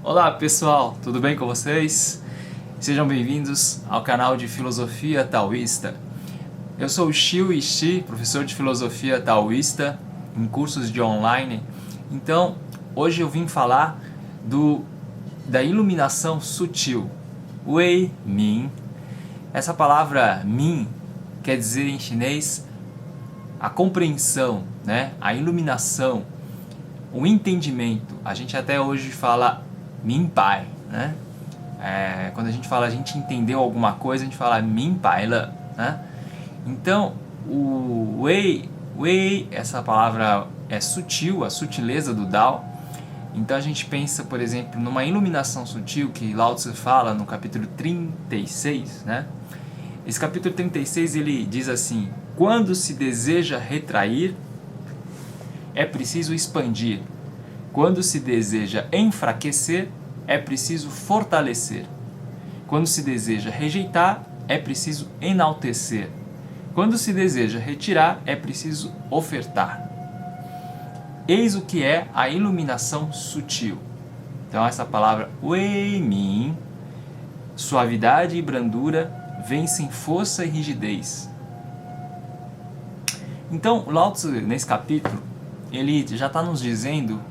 Olá pessoal, tudo bem com vocês? Sejam bem-vindos ao canal de Filosofia Taoísta. Eu sou o Xiu Xi, professor de Filosofia Taoísta em cursos de online. Então, hoje eu vim falar da iluminação sutil, Wei Min. Essa palavra Min quer dizer em chinês a compreensão, né? A iluminação, o entendimento. A gente até hoje fala Min Pai, né? Quando a gente fala a gente entendeu alguma coisa, a gente fala Min Pai Le, né? Então, o Wei, essa palavra é sutil, a sutileza do Dao. Então a gente pensa, por exemplo, numa iluminação sutil que Lao Tzu fala no capítulo 36, né? Esse capítulo 36 ele diz assim: quando se deseja retrair, é preciso expandir. Quando se deseja enfraquecer, é preciso fortalecer. Quando se deseja rejeitar, é preciso enaltecer. Quando se deseja retirar, é preciso ofertar. Eis o que é a iluminação sutil. Então essa palavra Wei Min, suavidade e brandura vencem força e rigidez. Então Lao Tzu, nesse capítulo, ele já está nos dizendo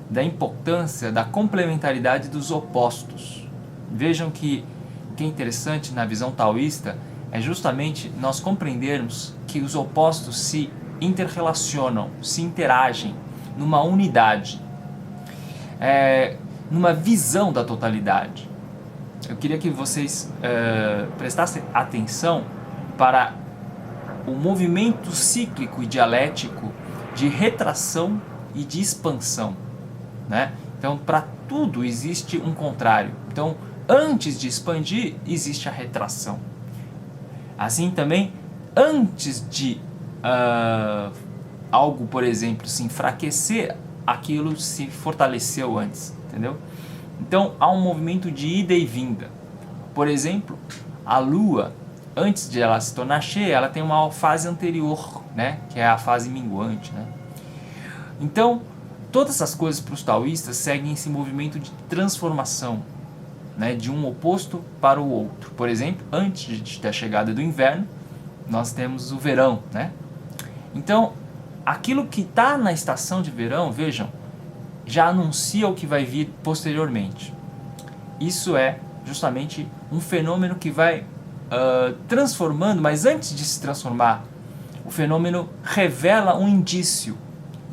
da importância da complementaridade dos opostos. Vejam que o que é interessante na visão taoísta é justamente nós compreendermos que os opostos se interrelacionam, se interagem numa unidade, numa visão da totalidade. Eu queria que vocês prestassem atenção para o movimento cíclico e dialético de retração e de expansão, né? Então, para tudo existe um contrário. Então, antes de expandir, existe a retração. Assim também, antes de algo, por exemplo, se enfraquecer, aquilo se fortaleceu antes, entendeu? Então, há um movimento de ida e vinda. Por exemplo, a Lua, antes de ela se tornar cheia, ela tem uma fase anterior, né? Que é a fase minguante, né? Então, todas essas coisas para os taoístas seguem esse movimento de transformação, né, de um oposto para o outro. Por exemplo, antes da chegada do inverno, nós temos o verão, né? Então, aquilo que está na estação de verão, vejam, já anuncia o que vai vir posteriormente. Isso é justamente um fenômeno que vai transformando, mas antes de se transformar, o fenômeno revela um indício.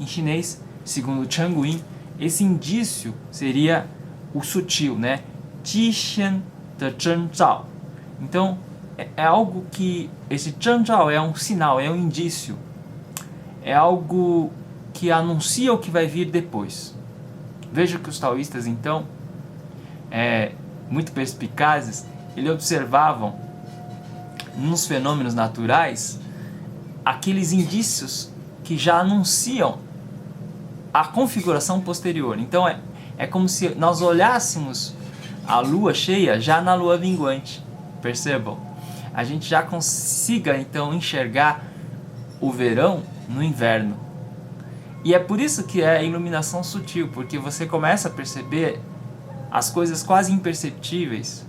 Em chinês, segundo Chen Guin, esse indício seria o sutil, né? Jixian de Zhenzhao. Então, é algo que esse Zhenzhao é um sinal, é um indício. É algo que anuncia o que vai vir depois. Veja que os taoístas, então, muito perspicazes, eles observavam nos fenômenos naturais aqueles indícios que já anunciam a configuração posterior. Então é como se nós olhássemos a lua cheia já na lua minguante. Percebam? A gente já consiga então enxergar o verão no inverno. E é por isso que é a iluminação sutil, porque você começa a perceber as coisas quase imperceptíveis,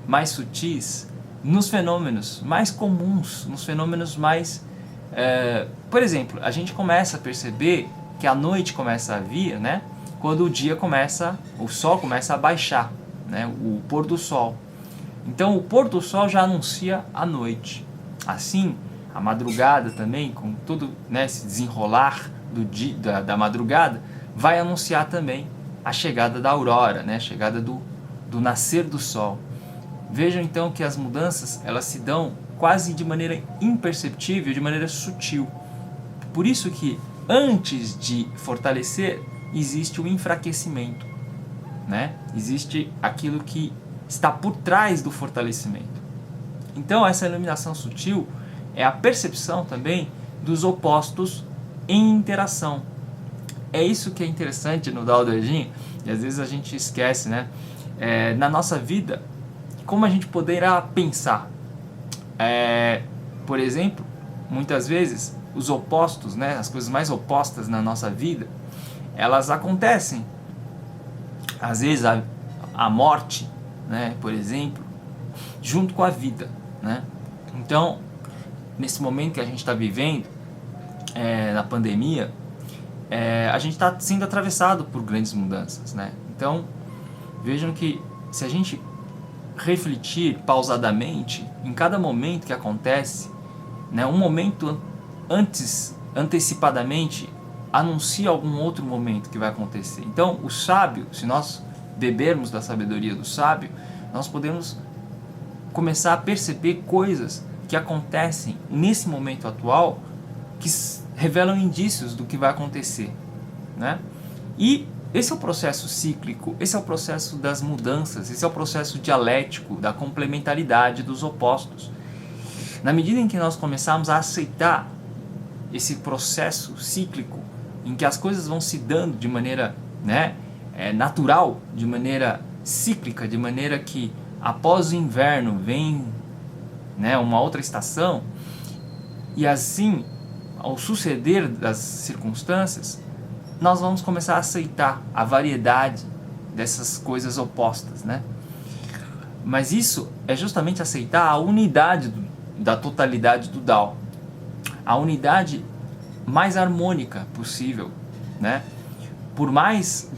mais sutis, nos fenômenos mais comuns, nos fenômenos mais... por exemplo, a gente começa a perceber que a noite começa a vir, né, quando o sol começa a baixar, né, o pôr do sol. Então o pôr do sol já anuncia a noite. Assim, a madrugada também, com todo, né, esse desenrolar da madrugada, vai anunciar também a chegada da aurora, né, a chegada do nascer do sol. Vejam então que as mudanças elas se dão quase de maneira imperceptível, de maneira sutil. Por isso que antes de fortalecer existe o enfraquecimento, né? Existe aquilo que está por trás do fortalecimento. Então essa iluminação sutil é a percepção também dos opostos em interação. É isso que é interessante no Dao De Jing, e às vezes a gente esquece, né? Na nossa vida, como a gente poderá pensar? Por exemplo, muitas vezes os opostos, né, as coisas mais opostas na nossa vida, elas acontecem às vezes a morte, né, por exemplo, junto com a vida, né? Então, nesse momento que a gente está vivendo, na pandemia, a gente está sendo atravessado por grandes mudanças, né? Então, vejam que se a gente refletir pausadamente em cada momento que acontece, né, um momento antecipadamente anuncia algum outro momento que vai acontecer. Então, o sábio, se nós bebermos da sabedoria do sábio, nós podemos começar a perceber coisas que acontecem nesse momento atual que revelam indícios do que vai acontecer, né? E esse é o processo cíclico, esse é o processo das mudanças, esse é o processo dialético da complementaridade dos opostos. Na medida em que nós começarmos a aceitar esse processo cíclico, em que as coisas vão se dando de maneira, né, natural, de maneira cíclica, de maneira que após o inverno vem, né, uma outra estação, e assim, ao suceder das circunstâncias, nós vamos começar a aceitar a variedade dessas coisas opostas, né? Mas isso é justamente aceitar a unidade da totalidade do Tao, a unidade mais harmônica possível, né? Por mais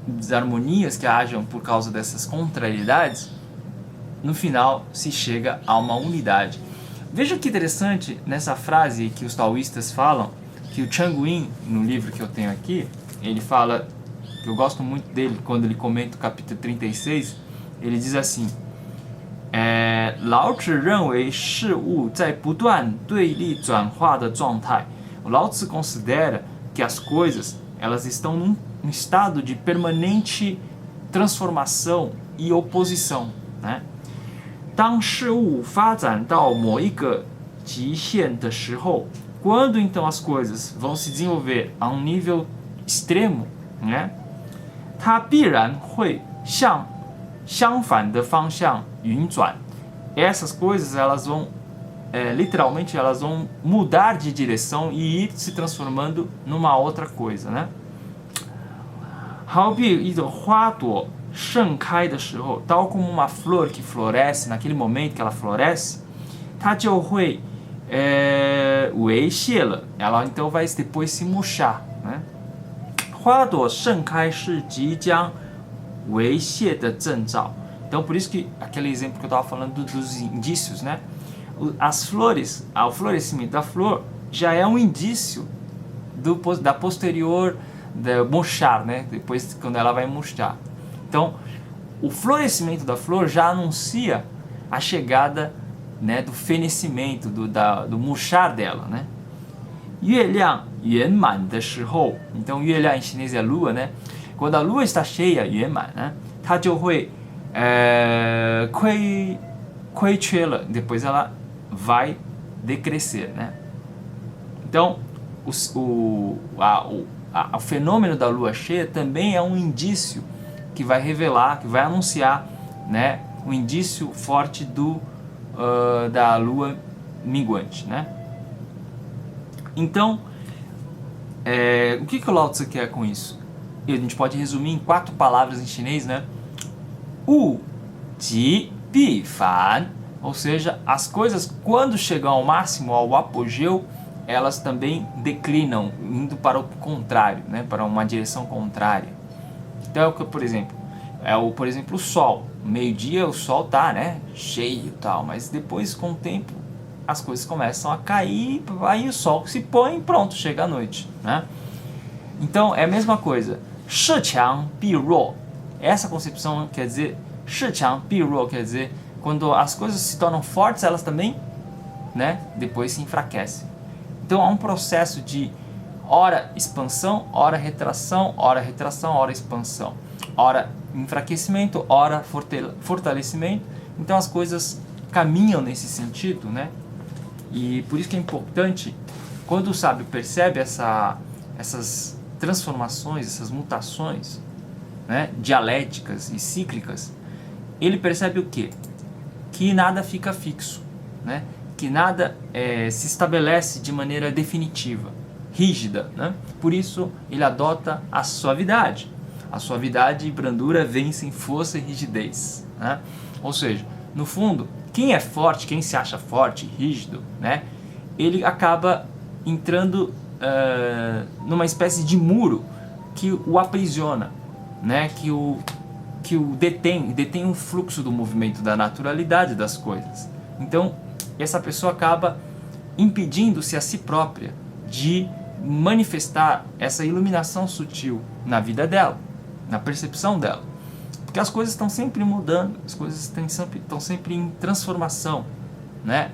desarmonias que hajam por causa dessas contrariedades, no final se chega a uma unidade. Veja que interessante nessa frase que os taoístas falam, que o Chang Win, no livro que eu tenho aqui, ele fala, que eu gosto muito dele, quando ele comenta o capítulo 36, ele diz assim, 老子认为事物在不断对立转化的状态. O Lao Tzu considera que as coisas, elas estão num estado de permanente transformação e oposição, né? 当事物发展到某一个极限的时候, quando então as coisas vão se desenvolver a um nível extremo, né? 它必然会向相反的方向运转. Essas coisas, elas vão literalmente elas vão mudar de direção e ir se transformando numa outra coisa, né? 好比一种花朵盛开的时候, tal como uma flor que floresce, naquele momento que ela floresce, 它就会微谢了, ela então vai depois se murchar, né? 花朵盛开是即将微谢的征兆. Então, por isso que aquele exemplo que eu estava falando dos indícios, né? As flores, o florescimento da flor já é um indício da posterior murchar, né? Depois, quando ela vai murchar. Então, o florescimento da flor já anuncia a chegada, né, do fenecimento, do murchar dela, né? 月亮圆满的时候, então 月亮 em chinês é a lua, né? Quando a lua está cheia, 圆满, né? 它就会亏缺了, depois ela vai decrescer, né? Então, o fenômeno da lua cheia também é um indício que vai revelar, que vai anunciar, né, um indício forte da lua minguante, né? Então, o que o Lao Tzu quer com isso? A gente pode resumir em 4 palavras em chinês, né? Wu, Ji, Bi, Fan. Ou seja, as coisas, quando chegam ao máximo, ao apogeu, elas também declinam, indo para o contrário, né? Para uma direção contrária. Então, por exemplo, o sol. Meio-dia o sol tá, né, cheio e tal, mas depois, com o tempo, as coisas começam a cair, aí o sol se põe e pronto, chega a noite, né? Então, é a mesma coisa. Shi qiang bi ruo. Essa concepção quer dizer, Shi qiang bi ruo quer dizer, quando as coisas se tornam fortes, elas também, né, depois se enfraquecem. Então, há um processo de ora expansão, ora retração, ora expansão, ora enfraquecimento, ora fortalecimento. Então as coisas caminham nesse sentido, né? E por isso que é importante, quando o sábio percebe essas transformações, essas mutações, né, dialéticas e cíclicas, ele percebe o quê? Que nada fica fixo, né? Que nada se estabelece de maneira definitiva, rígida, né? Por isso ele adota a suavidade. A suavidade e brandura vencem força e rigidez, né? Ou seja, no fundo, quem é forte, quem se acha forte, rígido, né? Ele acaba entrando numa espécie de muro que o aprisiona, né? Que o detém o fluxo do movimento, da naturalidade das coisas. Então, essa pessoa acaba impedindo-se a si própria de manifestar essa iluminação sutil na vida dela, na percepção dela. Porque as coisas estão sempre mudando, as coisas estão sempre em transformação, né?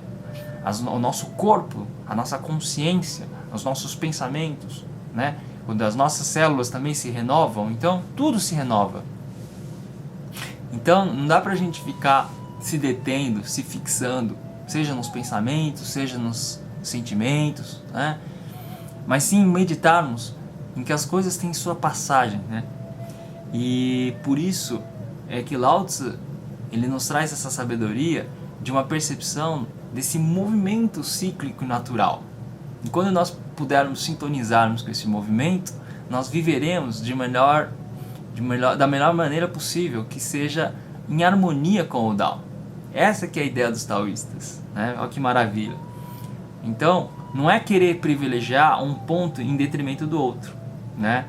O nosso corpo, a nossa consciência, os nossos pensamentos, né? Quando as nossas células também se renovam, então tudo se renova. Então não dá pra gente ficar se detendo, se fixando, seja nos pensamentos, seja nos sentimentos, né? Mas sim meditarmos em que as coisas têm sua passagem, né? E por isso é que Lao Tzu, ele nos traz essa sabedoria de uma percepção desse movimento cíclico natural. E quando nós pudermos sintonizarmos com esse movimento, nós viveremos da melhor maneira possível, que seja em harmonia com o Tao. Essa que é a ideia dos taoístas, né? Olha que maravilha. Então, não é querer privilegiar um ponto em detrimento do outro, né?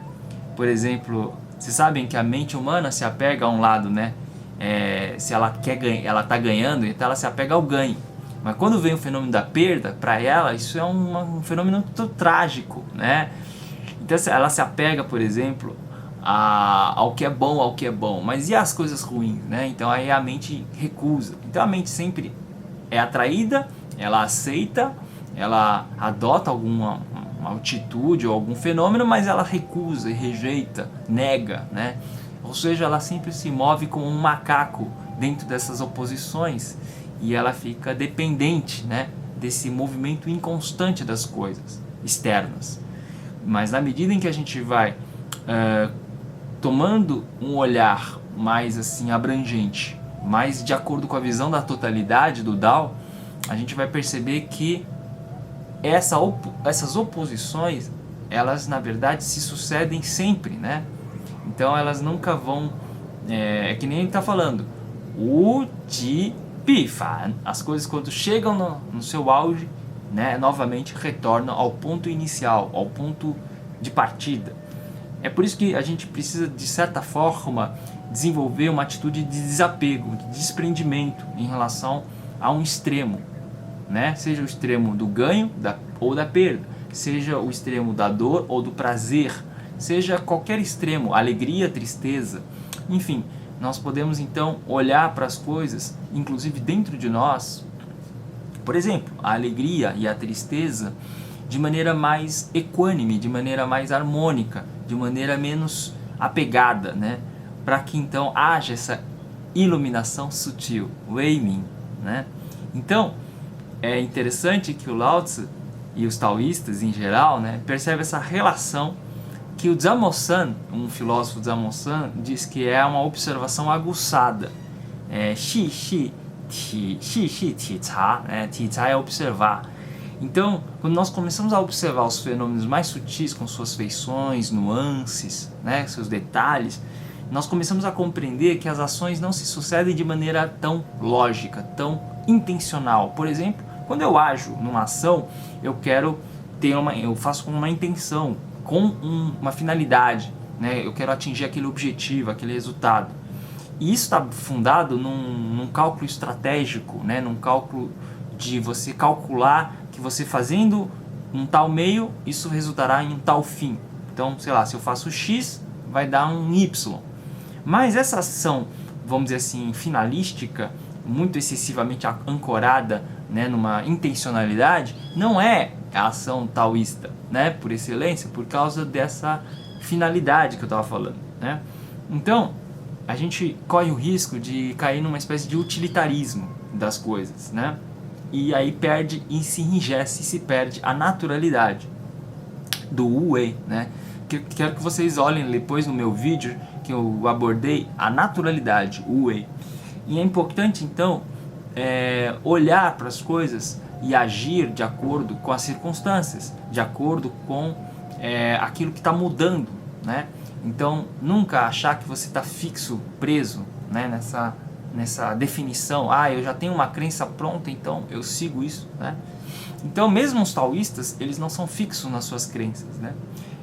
Por exemplo, vocês sabem que a mente humana se apega a um lado, né? Se ela quer ganhar, ela está ganhando, então ela se apega ao ganho. Mas quando vem o fenômeno da perda, para ela isso é um fenômeno muito trágico, né? Então ela se apega, por exemplo, ao que é bom, mas e as coisas ruins, né? Então aí a mente recusa. Então a mente sempre é atraída, ela aceita, ela adota alguma atitude ou algum fenômeno, mas ela recusa e rejeita, nega, né? Ou seja, ela sempre se move como um macaco dentro dessas oposições e ela fica dependente, né, desse movimento inconstante das coisas externas. Mas na medida em que a gente vai tomando um olhar mais assim abrangente, mais de acordo com a visão da totalidade do Tao, a gente vai perceber que essas oposições, elas na verdade se sucedem sempre, né? Então elas nunca vão, que nem ele está falando, as coisas quando chegam no seu auge, né, novamente retornam ao ponto inicial, ao ponto de partida. É por isso que a gente precisa, de certa forma, desenvolver uma atitude de desapego, de desprendimento em relação a um extremo, né? Seja o extremo do ganho ou da perda, seja o extremo da dor ou do prazer, seja qualquer extremo, alegria, tristeza, enfim, nós podemos então olhar para as coisas, inclusive dentro de nós, por exemplo, a alegria e a tristeza, de maneira mais equânime, de maneira mais harmônica, de maneira menos apegada, né? Para que então haja essa iluminação sutil, Wei Min, né? Então, é interessante que o Lao Tzu e os taoístas em geral, né, percebem essa relação que o Zhamosan, um filósofo Zhamosan, diz que é uma observação aguçada. Ti cha é observar. Então, quando nós começamos a observar os fenômenos mais sutis, com suas feições, nuances, né, seus detalhes, nós começamos a compreender que as ações não se sucedem de maneira tão lógica, tão intencional. Por exemplo, quando eu ajo numa ação, eu faço com uma intenção, com uma finalidade, né? Eu quero atingir aquele objetivo, aquele resultado. E isso está fundado num cálculo estratégico, né? Num cálculo de você calcular que você fazendo um tal meio, isso resultará em um tal fim. Então, sei lá, se eu faço X, vai dar um Y. Mas essa ação, vamos dizer assim, finalística, muito excessivamente ancorada, né, numa intencionalidade, não é a ação taoísta, né, por excelência, por causa dessa finalidade que eu estava falando, né? Então, a gente corre o risco de cair numa espécie de utilitarismo das coisas, né? E aí perde e se enrijece, se perde a naturalidade do Wu Wei, né? Quero que vocês olhem depois no meu vídeo que eu abordei a naturalidade, Wu Wei. E é importante então olhar para as coisas e agir de acordo com as circunstâncias, de acordo com aquilo que está mudando, né? Então, nunca achar que você está fixo, preso, né, nessa definição. Eu já tenho uma crença pronta, então eu sigo isso, né? Então, mesmo os taoístas, eles não são fixos nas suas crenças, né?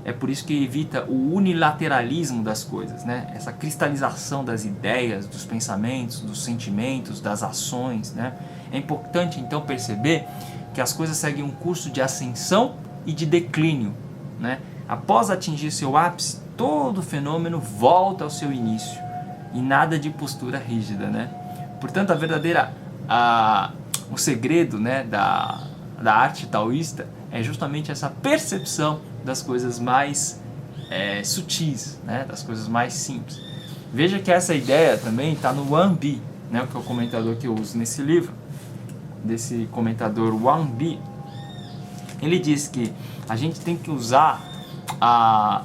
É por isso que evita o unilateralismo das coisas, né? Essa cristalização das ideias, dos pensamentos, dos sentimentos, das ações, né? É importante, então, perceber que as coisas seguem um curso de ascensão e de declínio, né? Após atingir seu ápice, todo fenômeno volta ao seu início e nada de postura rígida, né? Portanto, o segredo, né, da arte taoísta é justamente essa percepção das coisas mais sutis, né, das coisas mais simples. Veja que essa ideia também está no Wang Bi, né, que é o comentador que eu uso nesse livro, desse comentador Wang Bi. Ele diz que a gente tem que usar a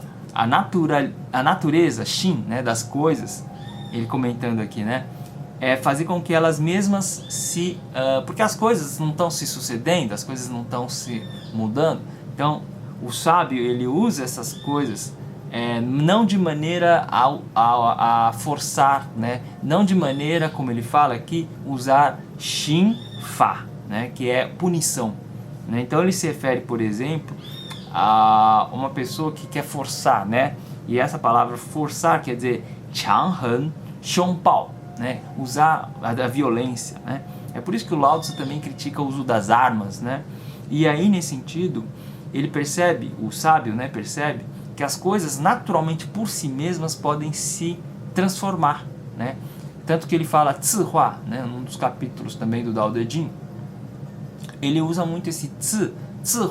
natureza, Xin, né, das coisas, ele comentando aqui, né, fazer com que elas mesmas porque as coisas não estão se sucedendo, as coisas não estão se mudando. Então, o sábio, ele usa essas coisas não de maneira a forçar, né, não de maneira, como ele fala aqui, usar Xin Fa, né, que é punição, né? Então, ele se refere, por exemplo, a uma pessoa que quer forçar, né? E essa palavra forçar quer dizer 强横凶暴, né? Usar a violência, né? É por isso que o Lao Tzu também critica o uso das armas, né? E aí, nesse sentido, ele percebe, o sábio, né, percebe que as coisas naturalmente por si mesmas podem se transformar, né? Tanto que ele fala Zi Hua, né, num dos capítulos também do Dao De Jing, ele usa muito esse Zi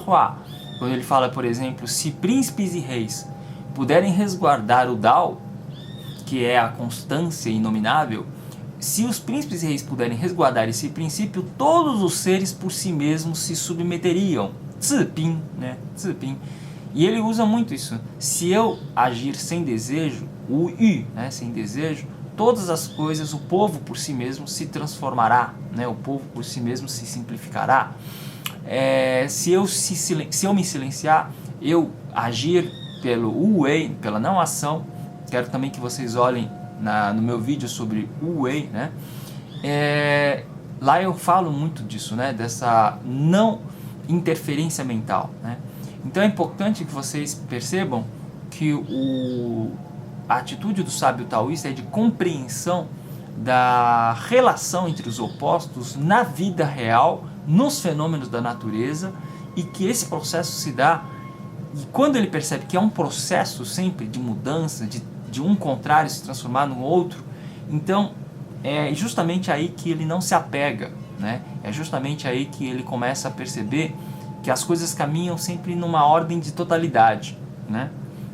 Hua, quando ele fala, por exemplo, se príncipes e reis puderem resguardar o Dao, que é a constância inominável, se os príncipes e reis puderem resguardar esse princípio, todos os seres por si mesmos se submeteriam. Ziping, né? Ziping. E ele usa muito isso. Se eu agir sem desejo, o yu, né? Sem desejo, todas as coisas, o povo por si mesmo se transformará, né? O povo por si mesmo se simplificará. Se eu me silenciar, eu agir pelo wu wei, pela não ação. Quero também que vocês olhem no meu vídeo sobre wu wei, né? Lá eu falo muito disso, né? Dessa não interferência mental, né? Então é importante que vocês percebam que a atitude do sábio taoísta é de compreensão da relação entre os opostos na vida real, nos fenômenos da natureza, e que esse processo se dá, e quando ele percebe que é um processo sempre de mudança, de um contrário se transformar no outro, então é justamente aí que ele não se apega, né? É justamente aí que ele começa a perceber que as coisas caminham sempre numa ordem de totalidade, né?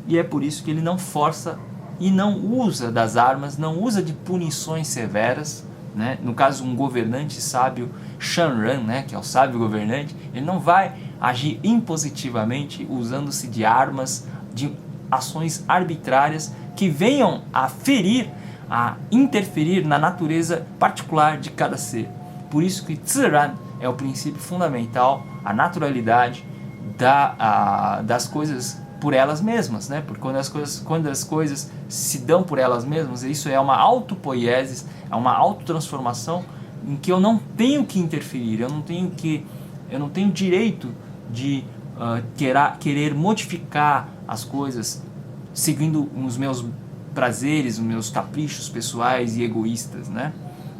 E é por isso que ele não força e não usa das armas, não usa de punições severas, né? No caso, um governante sábio, Shanran, né, que é o sábio governante, ele não vai agir impositivamente usando-se de armas, de ações arbitrárias que venham a ferir, a interferir na natureza particular de cada ser. Por isso que Ziran é o princípio fundamental, a naturalidade das coisas por elas mesmas, né? Porque quando as coisas se dão por elas mesmas, isso é uma autopoiesis, é uma autotransformação em que eu não tenho que interferir, eu não tenho direito de querer modificar as coisas seguindo os meus prazeres, os meus caprichos pessoais e egoístas, né?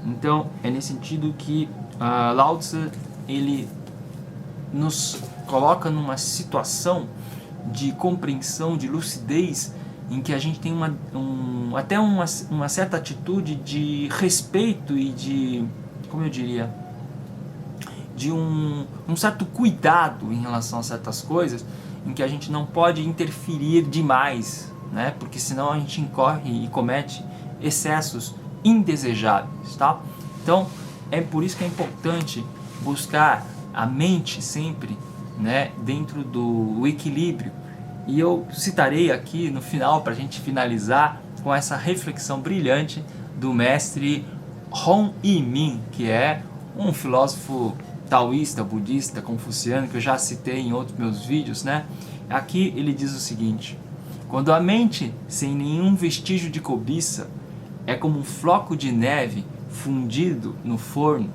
Então é nesse sentido que Lao Tzu, ele nos coloca numa situação de compreensão, de lucidez, em que a gente tem até uma certa atitude de respeito e de, como eu diria, de um certo cuidado em relação a certas coisas, em que a gente não pode interferir demais, né? Porque senão a gente incorre e comete excessos indesejáveis, tá? Então é por isso que é importante buscar a mente sempre, né, dentro do equilíbrio. E eu citarei aqui no final, para a gente finalizar, com essa reflexão brilhante do mestre Hong Yi-Min, que é um filósofo taoísta, budista, confuciano, que eu já citei em outros meus vídeos, né? Aqui ele diz o seguinte: Quando a mente, sem nenhum vestígio de cobiça, é como um floco de neve fundido no forno,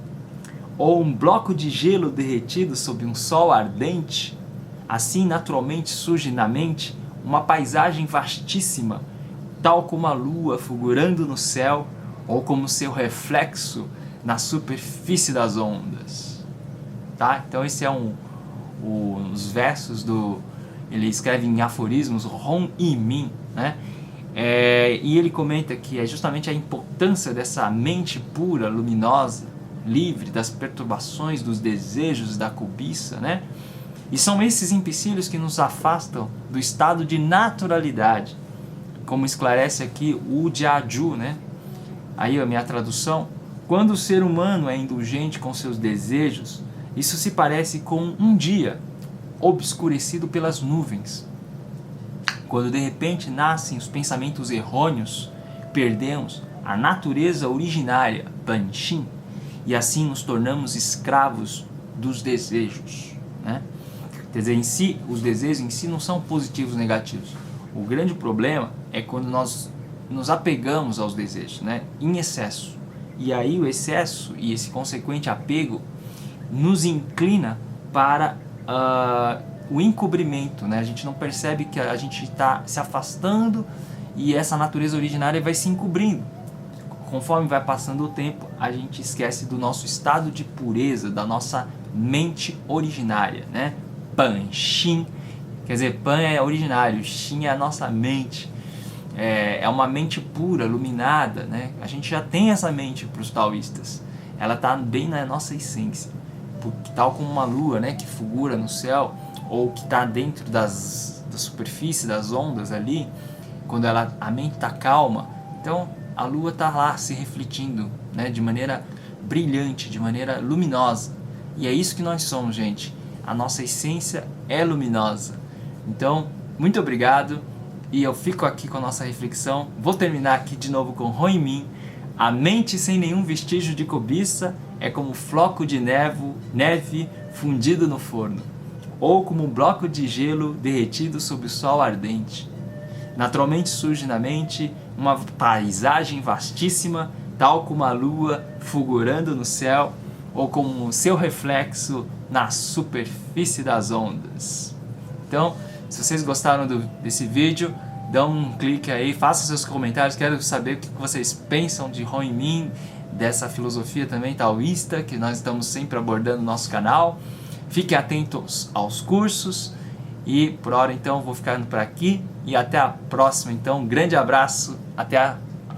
ou um bloco de gelo derretido sob um sol ardente, assim naturalmente surge na mente uma paisagem vastíssima, tal como a lua fulgurando no céu, ou como seu reflexo na superfície das ondas. Tá? Então esse é os versos ele escreve em aforismos, Hon Hi-min, né? E ele comenta que é justamente a importância dessa mente pura, luminosa, livre das perturbações, dos desejos, da cobiça, né? E são esses empecilhos que nos afastam do estado de naturalidade, como esclarece aqui o Jiaju, né? Aí a minha tradução: quando o ser humano é indulgente com seus desejos, isso se parece com um dia obscurecido pelas nuvens. Quando de repente nascem os pensamentos errôneos, perdemos a natureza originária, Banshin, e assim nos tornamos escravos dos desejos, né? Quer dizer, os desejos em si não são positivos ou negativos. O grande problema é quando nós nos apegamos aos desejos, né? Em excesso. E aí o excesso e esse consequente apego nos inclina para o encobrimento, né? A gente não percebe que a gente está se afastando e essa natureza originária vai se encobrindo. Conforme vai passando o tempo, a gente esquece do nosso estado de pureza, da nossa mente originária, né? Pan-shin, quer dizer, Pan é originário, Shin é a nossa mente, é uma mente pura, iluminada, né? A gente já tem essa mente para os taoístas, ela está bem na nossa essência, tal como uma lua, né, que fulgura no céu, ou que está dentro da superfície das ondas ali, quando a mente está calma. Então a lua está lá se refletindo, né, de maneira brilhante, de maneira luminosa. E é isso que nós somos, gente. A nossa essência é luminosa. Então, muito obrigado. E eu fico aqui com a nossa reflexão. Vou terminar aqui de novo com Hon Hi-min. A mente sem nenhum vestígio de cobiça é como um floco de neve fundido no forno, ou como um bloco de gelo derretido sob o sol ardente. Naturalmente surge na mente uma paisagem vastíssima, tal como a lua fulgurando no céu, ou como o seu reflexo na superfície das ondas. Então, se vocês gostaram desse vídeo, dão um clique aí, façam seus comentários, quero saber o que vocês pensam de Hon Hi-min, dessa filosofia também taoísta, que nós estamos sempre abordando no nosso canal. Fiquem atentos aos cursos, e por hora então vou ficando por aqui, e até a próxima. Então, um grande abraço, até a